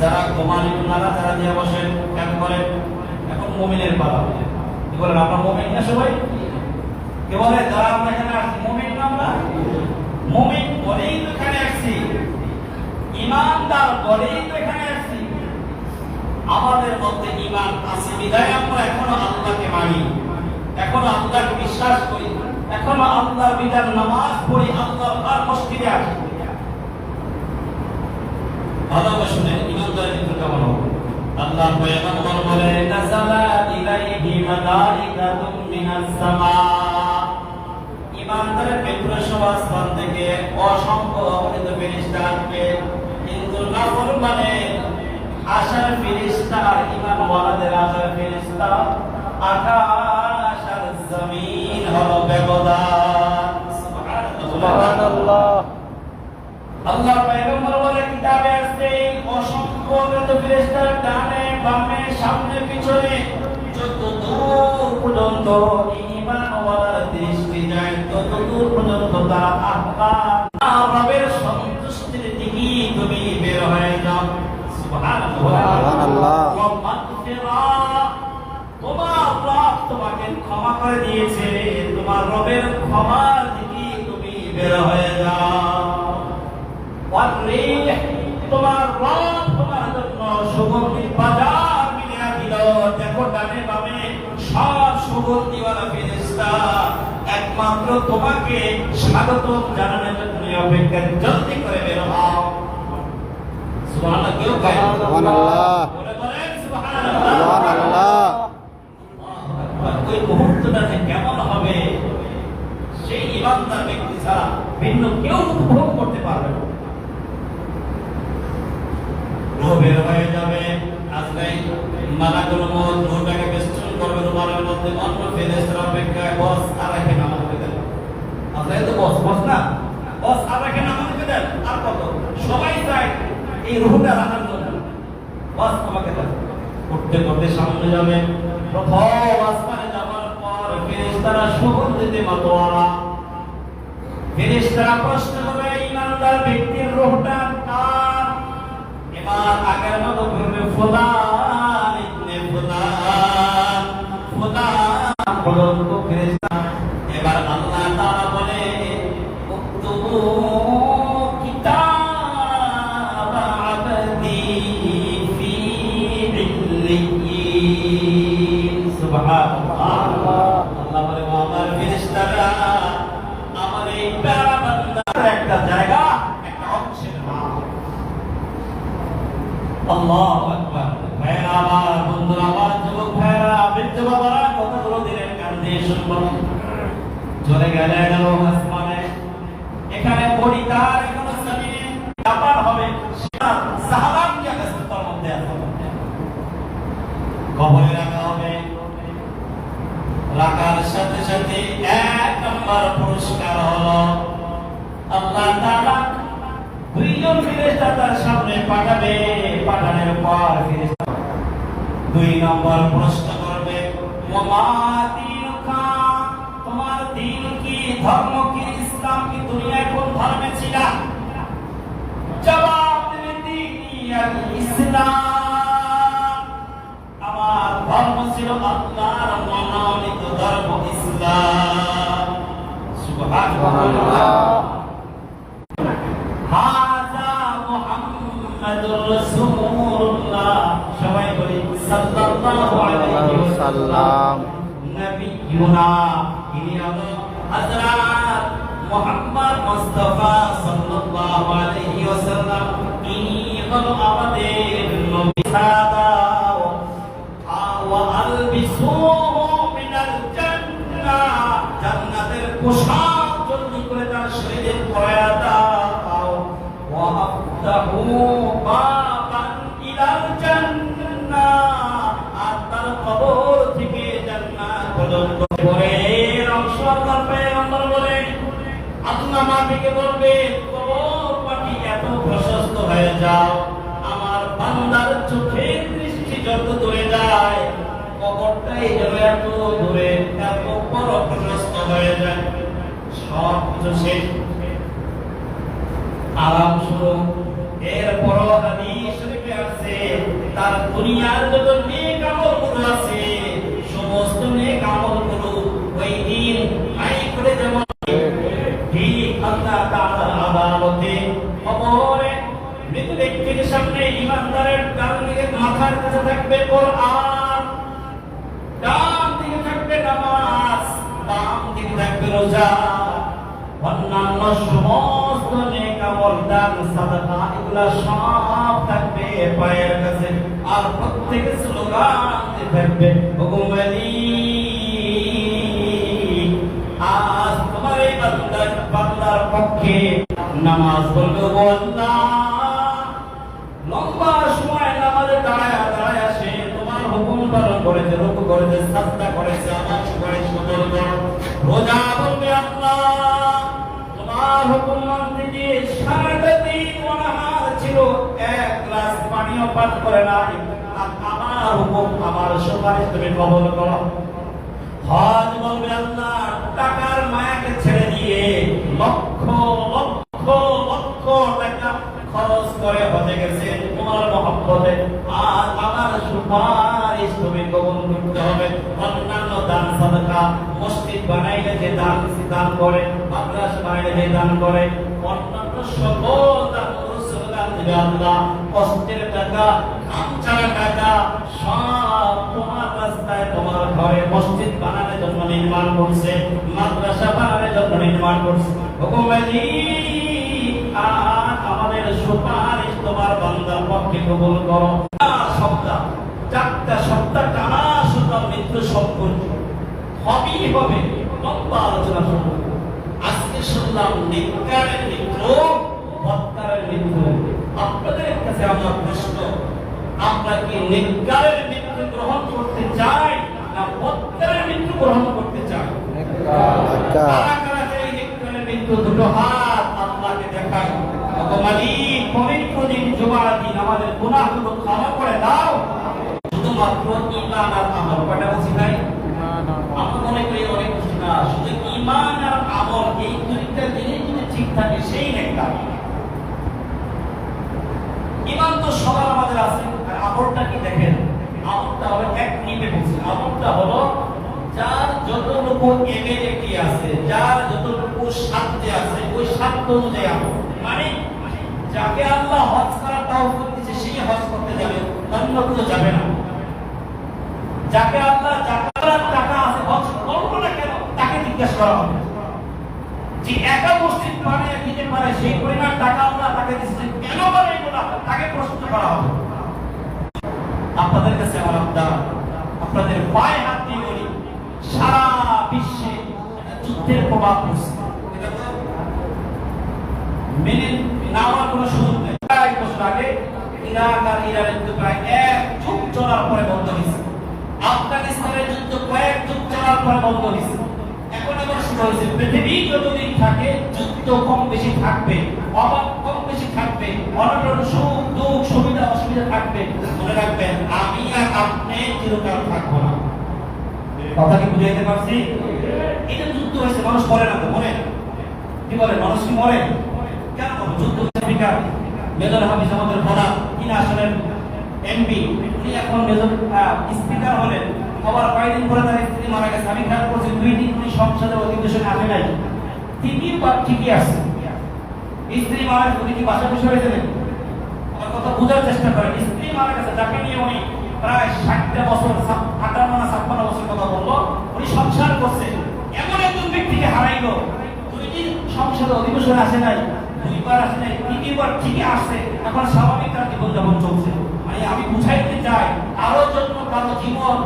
যারা ঘুমান একটু নাড়াচাড়া দিয়ে বসেন কেন করেন? এখন মুমিনের পালা। কি বলেন, আমরা মুমিন না সবাই? কে বলে যারা আমরা এখানে আসছি মুমিন না? আমরা মুমিন বলেই তো এখানে আসছি, ঈমানদার বলেই তো এখানে আসছি। আমাদের মধ্যে ঈমান আছে বিধায় আমরা এখনো আল্লাহকে মানি, এখনো আল্লাহকে বিশ্বাস করি, এখনো আল্লাহর বিধান নামাজ পড়ি, আল্লাহর মসজিদে আসি। ভালোভাবে শুনে ঈমানদারের ক্ষেত্রে কেমন হবে? আল্লাহ পয়গম্বর বলেন নাযালাত ইলাইহি মালাইকাতুম মিনাস সামা। ঈমানদারের ক্ষেত্রে সব আসমান থেকে অসংখ্য অগণিত ফেরেশতা আসবে, কিন্তু নাফরমানের আশার ফেরেশতা আর ঈমানওয়ালাদের আশার ফেরেশতা আকাশ আর জমিন হলো ব্যবধান। সুবহানাল্লাহ। আল্লাহ পয়গম্বর বলে কিতাবে আছে অসংখ্য ফেরেশতার ডানে বামে সামনে পিছনে যত দূর পর্যন্ত ঈমানওয়ালার দৃষ্টি যায় তত দূর পর্যন্ত তারা আল্লাহর রবের সন্তুষ্টির দিকে তুমি বের হয়ে যাও। সুবহানাল্লাহ। তোমার রব তোমাকে ক্ষমা করে দিয়েছে, তোমার রবের ক্ষমার দিকে তুমি বের হয়ে যাও। তোমার রব তোমার জন্য সুগন্ধি বাজার মিলিয়ে দিল। দেখো ডানে বামে সব সুগন্ধিওয়ালা ফেরেশতা একমাত্র তোমাকে স্বাগত জানানোর জন্য অপেক্ষা। জলদি করে বের হও। সুবহানাল্লাহ। কেউ সুবহানাল্লাহ বলে বলেন সুবহানাল্লাহ। সুবহানাল্লাহ। ওই মুহূর্তটা যে কেমন হবে সেই ঈমানদার ব্যক্তি ছাড়া ভিন্ন কেউ উপভোগ করতে পারবে না। বের হয়ে যাবে, আজরাইল মালাকুল মউত রূহটাকে বেষ্টন করবে রুমালের মধ্যে। অন্য ফেরেশতার অপেক্ষায় বস আর এখানে আমাকে দেন। আজরাইল তো বস না, বস আর এখানে আমাকে দেন। আর কত সবাই চায় এই রূহটা রাখার জন্য, বস আমাকে দেন। উঠতে করতে সামনে যাবে, প্রথম আসমানে যাওয়ার পর ফেরেশতারা সুগন্ধিতে মাতোয়ারা। ফেরেশতারা প্রশ্ন করবে ঈমানদার ব্যক্তির রূহটা কার? এবার আগের মতো করবে ফুলান ইবনে ফুলান, ফুলান পর্যন্ত ফেরেশতা। এবার আল্লাহ তাআলা বলে উক্তুবু কিতাব আবদি ফি ইল্লিয়িন। সুবহানাল্লাহ। আল্লাহ বলে আমার ফেরেশতারা আমার এই প্যারা বান্দার একটা জায়গা, একটা অংশের নাম। আল্লাহু আকবার। ভাইরা আমার, বন্ধুরা আমার, যুবক ভাইরা, বৃদ্ধ বাবারা, কতগুলো দিনের কান দিয়ে শুনবো। চলে গেলেন আসমানে, এখানে পরিতার এখন জমিনে ব্যাপার হবে। সাহাবাম কি অবস্থার মধ্যে আছে, কবরে রাখা হবে। রাখার সাথে সাথে এক নম্বর পুরস্কার হলো আল্লাহ তাআলা দুইজন ফেরেশতা তার সামনে পাঠাবে। পাঠানোর পর ফেরেশতা দুই নম্বর প্রশ্ন করবে ওমা দীনুকা, তোমার দ্বীন কি, ধর্ম কি, ইসলাম কি, দুনিয়ায় কোন ধর্মে ছিলা? জবাব দেবে দীনি আল ইসলাম, আমার ধর্ম ছিল আল্লাহর মনোনীত ধর্ম ইসলাম। সুবহানাল্লাহ। হাযা মুহাম্মাদুর রাসূলুল্লাহ, সবাই বলি সাল্লাল্লাহু আলাইহি ওয়াসাল্লাম। নবিয়ুনা, ইনি হলো হযরত মুহাম্মদ মুস্তাফা সাল্লাল্লাহু আলাইহি ওয়াসাল্লাম। ইনি হলো আমাদের নবী। সাদা ওয়া আলবিসুহু মিনাল জান্নাহ, জান্নাতের পোশাক জলদি করে তার শরীরে পরায়া দাও। ওয়া আফতাহু বাবান ইলাল জান্নাহ, আর তার কবর থেকে জান্নাত পর্যন্ত পরের অংশ আল্লাহ পয়গম্বর বলে আল্লাহ মাটিকে বলবে কবর মাটি এত প্রশস্ত হয়ে যাও, আমার বান্দার চোখের দৃষ্টি যত দূরে যায় কবরটাই যেন এত দূরে এত বড় প্রশস্ত হয়ে যায়। সব কিছু শেষ, আরাম শুরু। এরপর হাদিস শরীফে আছে তার দুনিয়ার যত নেক আমলগুলো আছে সমস্ত নেক আমলগুলো ওই দিন আই করে দেব। ঠিক আল্লাহ তাআলার আদালতে কবরে মৃত ব্যক্তির সামনে ইমানদারের ডান দিকে মাথার কাছে থাকবে কোরআন, ডান দিকে থাকবে নামাজ, বাম দিকে থাকবে রোজা, অন্যান্য সমস্ত নেক আমল দান সাদাকা এগুলা সব থাকবে পায়ের কাছে। আর প্রত্যেক স্লোগান থাকবে হুকুমলি, আজ তোমার এই বান্দার পক্ষে নামাজ পড়বে আল্লাহ। লম্বা সময় নামাজে দাঁড়ায় দাঁড়ায় আসে তোমার হুকুম পালন করেছে, রুকু করেছে, সাজদা করেছে, আওয়াজ করেছে, রোজা বলবে আল্লাহ তোমার হুকুম মানতে গিয়ে সারাটা দিন অনাহার ছিল, এক গ্লাস পানিও পান করে নাই। আমার হুকুম আমার সুপারিশ তুমি কবুল করো। হজ বলবে আল্লাহ টাকার মায়াকে ছেড়ে দিয়ে লক্ষ লক্ষ লক্ষ টাকা খরচ করে হজে গেছে তোমার মহব্বতে, আর আমার সুপারিশ তুমি কবুল করতে হবে। অন্যান্য দান সাদাকা, মসজিদ বানাইলে যে দান করে, মাদ্রাসা বানাইলে যে দান করে, অন্যান্য সকল দান দিবে আল্লাহ। কষ্টের টাকা, খামচারা টাকা সব তোমার রাস্তায় তোমার ঘরে মসজিদ বানানোর জন্য নির্মাণ করছে, মাদ্রাসা বানানোর জন্য নির্মাণ করছে। হুকুমলি আর আমাদের সুপারিশ তোমার বান্দার পক্ষে কবুল করো। সপ্তাহ 4টা সপ্তাহ টানা শুধু মৃত্যু সম্পর্ক হবেই হবে, লম্বা আলোচনা শুনবো। আজকে শুনলাম নেককারের মৃত্যু, বদকারের মৃত্যু। আপনাদের কাছে আমার প্রশ্ন, আমরা কি নেককারের মৃত্যু গ্রহণ করতে চাই না বদকারের মৃত্যু গ্রহণ করতে চাই? কারা কারা চাই নেককারের মৃত্যু? দুটো হাত আল্লাহকে দেখাই। মালিক পবিত্র দিন জুমার দিন আমাদের গুনাহগুলো ক্ষমা করে দাও। শুধুমাত্র ঈমান আর আমল, কয়টা বলছি ভাই? আমরা মনে করি অনেক কিছু না, শুধু ঈমান আর আমল এই দুইটা জিনিস যদি ঠিক থাকে সেই নেককার। ঈমান তো সবার আমাদের আছে, আর আমলটা কি দেখেন? আমলটা হলো এক নিবে বলছি, আমলটা হলো যার যতটুকু এবিলিটি আছে, যার যতটুকু সাধ্য আছে ওই সাধ্য অনুযায়ী আমল। মানে যাকে আল্লাহ হজ করার তৌফিক দিয়েছে সেই হজ করতে যাবে, অন্য কেউ যাবে না। যাকে আল্লাহ জাকাতের টাকা আছে হজ করবে না কেন তাকে জিজ্ঞাসা করা হবে। যে একা মসজিদ বানিয়ে দিতে পারে সেই পরিমাণ টাকা আল্লাহ তাকে দিয়েছে কেন বানাইবো না তাকে প্রশ্ন করা হবে। আপনাদের কাছে আমার আবদার, আপনাদের পায়ে হাত দিয়ে বলি, সারা বিশ্বে যুদ্ধের প্রভাব পড়ছে, মেনে নেওয়ার কোনো সুযোগ নেই। 1 বছর আগে ইরাক আর ইরানের যুদ্ধ প্রায় 1 যুগ চলার পরে বন্ধ হয়েছে। আফগানিস্তানের যুদ্ধ কয়েক যুগ চলার পরে বন্ধ হয়েছে। এখন আবার শুরু হয়েছে। পৃথিবী যতদিন থাকে যুদ্ধ কম বেশি থাকবে, অভাব কম বেশি থাকবে, অনটন সুখ দুঃখ সুবিধা অসুবিধা থাকবে। মনে রাখবেন আমি আর আপনি চিরকাল থাকবো না। কথা কি বুঝাইতে পারছি? এটা যুদ্ধ হয়েছে, মানুষ মরে না তো, মরে কি বলে? মানুষ কি মরে? কেন যুদ্ধ স্পিকার মেজর হাফিজ আমাদের ভোলা কিনা আসলেন এমপি, উনি এখন মেজর স্পিকার হলেন। আবার কয়েকদিন পরে তার স্ত্রী মারা গেছে। আমি খেয়াল করছি 2 দিন উনি সংসদের অধিবেশনে আসে নাই, ঠিকই আসছে। স্ত্রী মারা গেছে, উনি কি বাসা বসে হয়েছে নাকি? আমার কথা বোঝার চেষ্টা করেন। স্ত্রী মারা গেছে, যাকে নিয়ে উনি প্রায় 60টা বছর 58 না 56 বছর কথা বললো, উনি সংসার করছে। এমন একজন ব্যক্তিকে হারাইলো, 2 দিন সংসদের অধিবেশনে আসে নাই, 2 বার আসে নাই, 3বার ঠিকই আসছে। এখন স্বাভাবিক তার জীবনযাপন চলছে। মানে আমি বুঝাইতে চাই, কারো জন্য কারো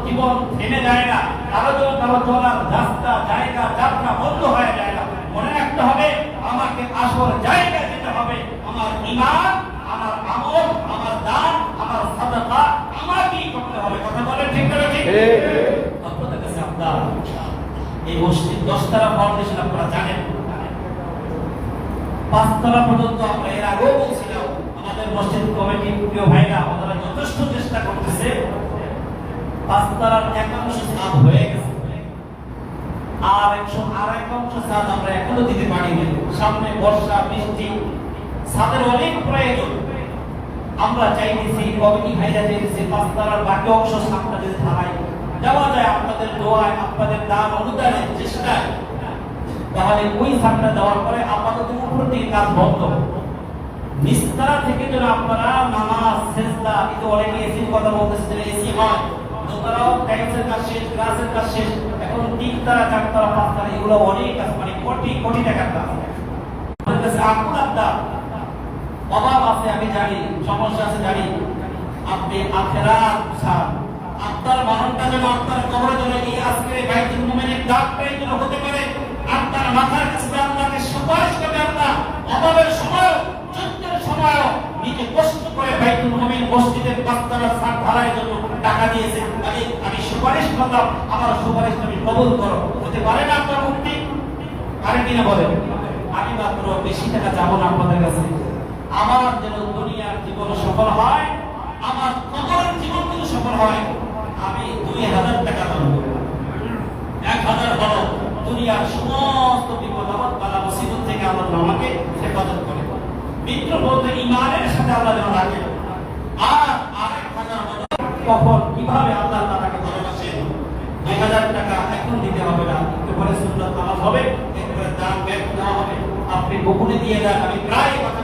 জীবন থেমে যায় না, কারো জন্য কারো চলার রাস্তা জায়গা যাত্রা বন্ধ হয়ে যায় না। মনে রাখতে হবে আমাকে আসল জায়গায় যেতে হবে। আমার ঈমান, আমার আমল, আমার দান, আমার সাদাকা আমাকেই করতে হবে। কথা বলেন ঠিক না ঠিক? আপনাদের কাছে আপনার এই মসজিদ 10 তলা ফাউন্ডেশন আপনারা জানেন, 5 তলা পর্যন্ত আমরা এর আগেও বলছিলাম। আমাদের মসজিদ কমিটি প্রিয় ভাইরা ওনারা যথেষ্ট চেষ্টা করতেছে। 5 তলার একাংশ ছাদ হয়ে গেছে, আর একাংশ ছাদ আমরা এখনো দিতে পারিনি। সামনে বর্ষা বৃষ্টি, ছাদের অনেক প্রয়োজন। আমরা চাইতেছি কমিটি ভাইরা চাইতেছি পাঁচতলার বাকি অংশ সাতটা যদি ঢালাই যাওয়া যায় আপনাদের দোয়ায়, আপনাদের দান অনুদানের চেষ্টায়, তাহলে ওই সাতটা দেওয়ার পরে আপাতত উপর থেকে কাজ বন্ধ। নিস্তারা থেকে যেন আপনারা নামাজ সেজদা, কিন্তু অনেকে এসির কথা বলতেছে, এসি হয় দোতলাও টাইলসের কাজ শেষ, গ্লাসের কাজ শেষ, এখন তিনতলা চারতলা পাঁচতলা এগুলো অনেক কাজ, মানে কোটি কোটি টাকার কাজ। আমাদের কাছে আকুল আবদার, অভাব আছে আমি জানি, সমস্যা আছে জানি, আপনি আখেরাত ছাড় আপনার মরণটা যেন আপনার কবরে যেন এই আজকে বাইতুল মুমিনের ডাকটাই যেন হতে পারে আপনার মাথার কাছে আপনাকে সুপারিশ করবে। আপনার অভাবের সময়, যুদ্ধের সময় নিজে কষ্ট করে বাইতুল মুমিন মসজিদের পাঁচতলা ছাদ ঢালাইয়ের জন্য টাকা দিয়েছে, আমি সুপারিশ করলাম, আমার সুপারিশ তুমি কবুল করো। হতে পারে না আপনার মুক্তি? আরে কিনা বলেন, আমি মাত্র বেশি টাকা যাবো না আপনাদের কাছে, আমার যেন দুনিয়ার জীবন সফল হয়, আমার কবরের জীবন যদি সফল হয়, আমি 2000 টাকা দান করব। 1000 হলো দুনিয়ার সমস্ত বিপদ আপদ বালা মুসিবত থেকে আল্লাহ আমাকে হেফাজত করে। মিত্র বলতে ইমানের সাথে আল্লাহ যেন রাখে। আর 1000 হলো কখন কিভাবে আল্লাহ তাআলাকে ভালোবাসেন। 2000 টাকা এখন দিতে হবে না, একটু পরে সুন্নাত তালাশ হবে, এরপরে দান ব্যাগ দেওয়া হবে, আপনি গোপনে দিয়ে দেন। আমি প্রায় কথা